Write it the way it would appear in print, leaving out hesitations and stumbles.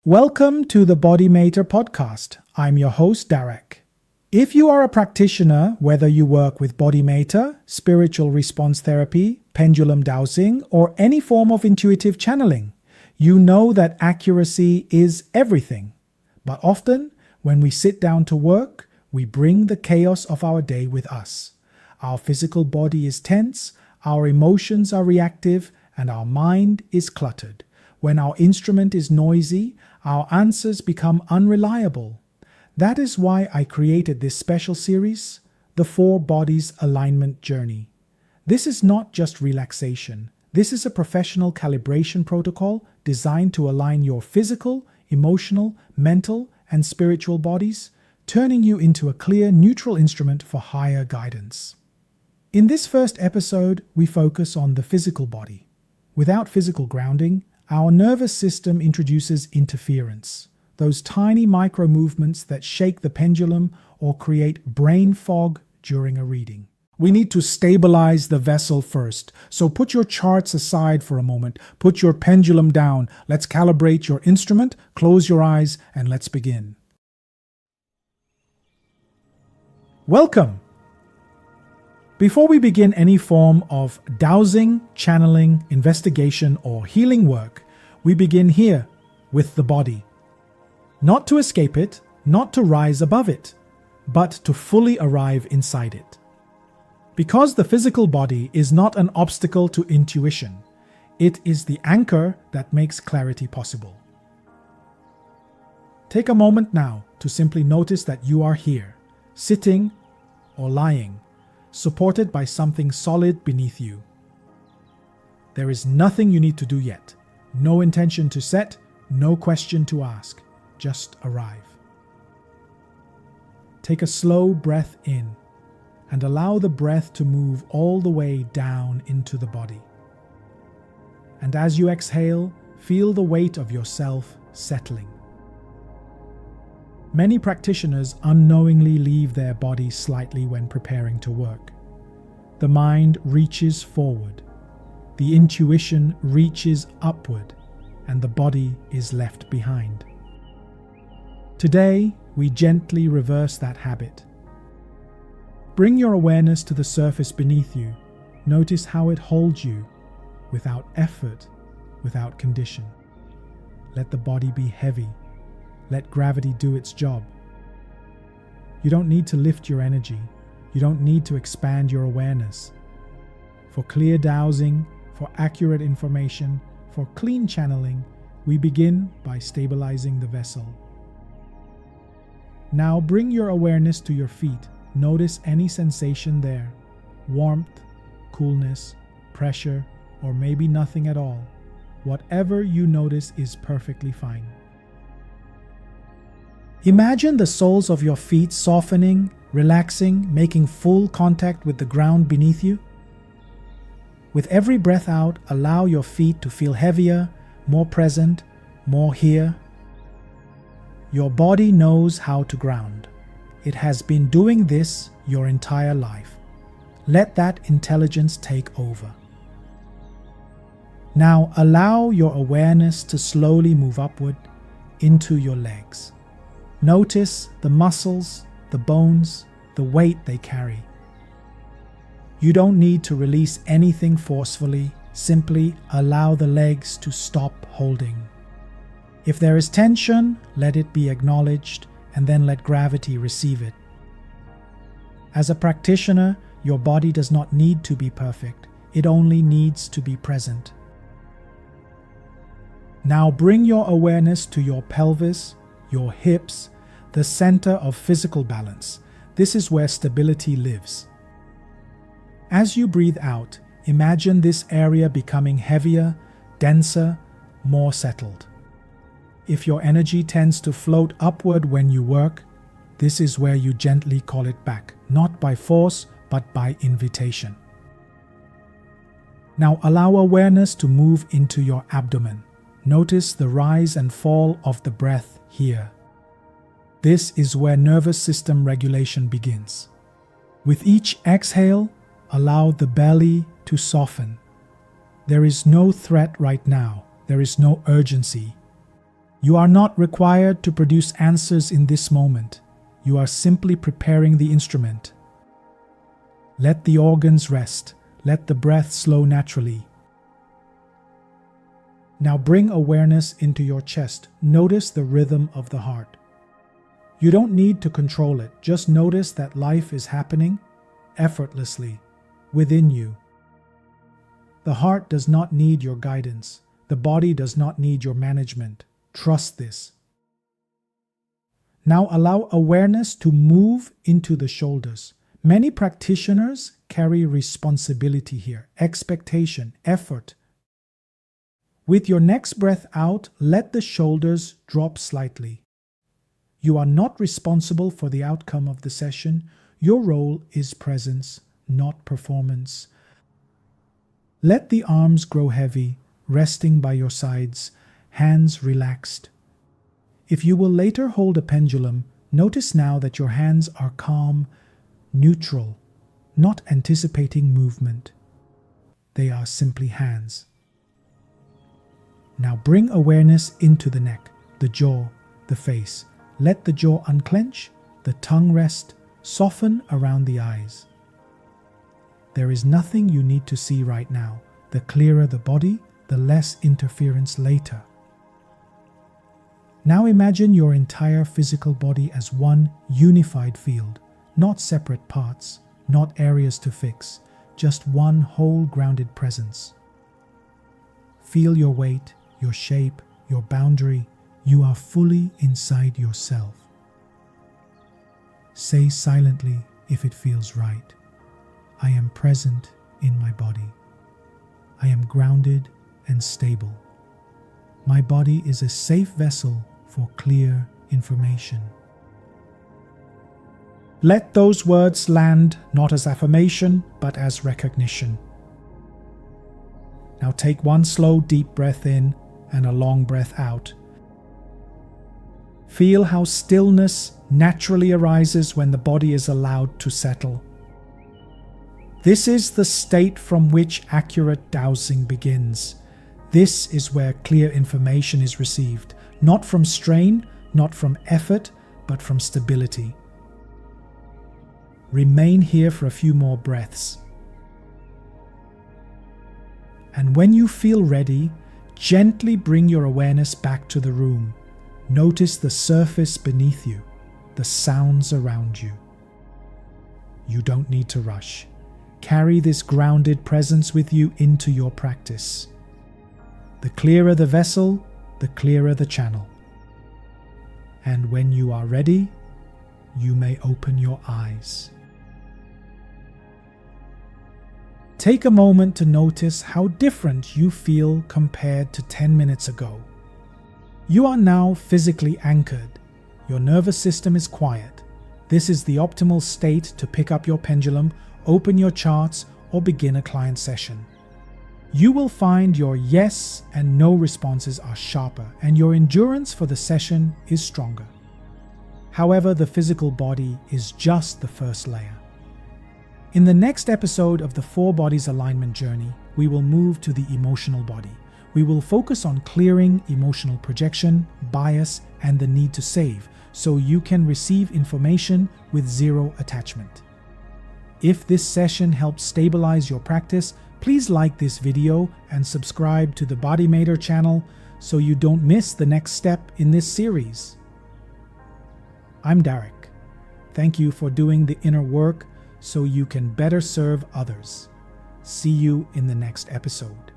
Welcome to the BodyMaitre podcast. I'm your host, Derek. If you are a practitioner, whether you work with BodyMaitre, spiritual response therapy, pendulum dowsing, or any form of intuitive channeling, you know that accuracy is everything. But often, when we sit down to work, we bring the chaos of our day with us. Our physical body is tense, our emotions are reactive, and our mind is cluttered. When our instrument is noisy, our answers become unreliable. That is why I created this special series, The 4 Bodies Alignment Journey. This is not just relaxation. This is a professional calibration protocol designed to align your physical, emotional, mental, and spiritual bodies, turning you into a clear, neutral instrument for higher guidance. In this first episode, we focus on the physical body. Without physical grounding, our nervous system introduces interference, those tiny micro movements that shake the pendulum or create brain fog during a reading. We need to stabilize the vessel first, so put your charts aside for a moment, put your pendulum down, let's calibrate your instrument, close your eyes, and let's begin. Welcome! Before we begin any form of dowsing, channeling, investigation, or healing work, we begin here with the body. Not to escape it, not to rise above it, but to fully arrive inside it. Because the physical body is not an obstacle to intuition, it is the anchor that makes clarity possible. Take a moment now to simply notice that you are here, sitting or lying, supported by something solid beneath you. There is nothing you need to do yet. No intention to set, no question to ask. Just arrive. Take a slow breath in and allow the breath to move all the way down into the body. And as you exhale, feel the weight of yourself settling. Many practitioners unknowingly leave their body slightly when preparing to work. The mind reaches forward, the intuition reaches upward, and the body is left behind. Today, we gently reverse that habit. Bring your awareness to the surface beneath you. Notice how it holds you, without effort, without condition. Let the body be heavy. Let gravity do its job. You don't need to lift your energy. You don't need to expand your awareness. For clear dowsing, for accurate information, for clean channeling, we begin by stabilizing the vessel. Now bring your awareness to your feet. Notice any sensation there. Warmth, coolness, pressure, or maybe nothing at all. Whatever you notice is perfectly fine. Imagine the soles of your feet softening, relaxing, making full contact with the ground beneath you. With every breath out, allow your feet to feel heavier, more present, more here. Your body knows how to ground. It has been doing this your entire life. Let that intelligence take over. Now allow your awareness to slowly move upward into your legs. Notice the muscles, the bones, the weight they carry. You don't need to release anything forcefully, simply allow the legs to stop holding. If there is tension, let it be acknowledged and then let gravity receive it. As a practitioner, your body does not need to be perfect, it only needs to be present. Now bring your awareness to your pelvis, your hips, the center of physical balance. This is where stability lives. As you breathe out, imagine this area becoming heavier, denser, more settled. If your energy tends to float upward when you work, this is where you gently call it back, not by force, but by invitation. Now allow awareness to move into your abdomen. Notice the rise and fall of the breath here. This is where nervous system regulation begins. With each exhale, allow the belly to soften. There is no threat right now. There is no urgency. You are not required to produce answers in this moment. You are simply preparing the instrument. Let the organs rest. Let the breath slow naturally. Now bring awareness into your chest. Notice the rhythm of the heart. You don't need to control it. Just notice that life is happening effortlessly within you. The heart does not need your guidance. The body does not need your management. Trust this. Now allow awareness to move into the shoulders. Many practitioners carry responsibility here, expectation, effort. With your next breath out, let the shoulders drop slightly. You are not responsible for the outcome of the session. Your role is presence, not performance. Let the arms grow heavy, resting by your sides, hands relaxed. If you will later hold a pendulum, notice now that your hands are calm, neutral, not anticipating movement. They are simply hands. Now bring awareness into the neck, the jaw, the face. Let the jaw unclench, the tongue rest, soften around the eyes. There is nothing you need to see right now. The clearer the body, the less interference later. Now imagine your entire physical body as one unified field, not separate parts, not areas to fix, just one whole grounded presence. Feel your weight, your shape, your boundary. You are fully inside yourself. Say silently if it feels right. I am present in my body. I am grounded and stable. My body is a safe vessel for clear information. Let those words land not as affirmation, but as recognition. Now take one slow, deep breath in and a long breath out. Feel how stillness naturally arises when the body is allowed to settle. This is the state from which accurate dowsing begins. This is where clear information is received, not from strain, not from effort, but from stability. Remain here for a few more breaths. And when you feel ready, gently bring your awareness back to the room. Notice the surface beneath you, the sounds around you. You don't need to rush. Carry this grounded presence with you into your practice. The clearer the vessel, the clearer the channel. And when you are ready, you may open your eyes. Take a moment to notice how different you feel compared to 10 minutes ago. You are now physically anchored. Your nervous system is quiet. This is the optimal state to pick up your pendulum, open your charts, or begin a client session. You will find your yes and no responses are sharper, and your endurance for the session is stronger. However, the physical body is just the first layer. In the next episode of the 4 Bodies Alignment Journey, we will move to the emotional body. We will focus on clearing emotional projection, bias, and the need to save, so you can receive information with zero attachment. If this session helps stabilize your practice, please like this video and subscribe to the BodyMaitre channel so you don't miss the next step in this series. I'm Derek. Thank you for doing the inner work so you can better serve others. See you in the next episode.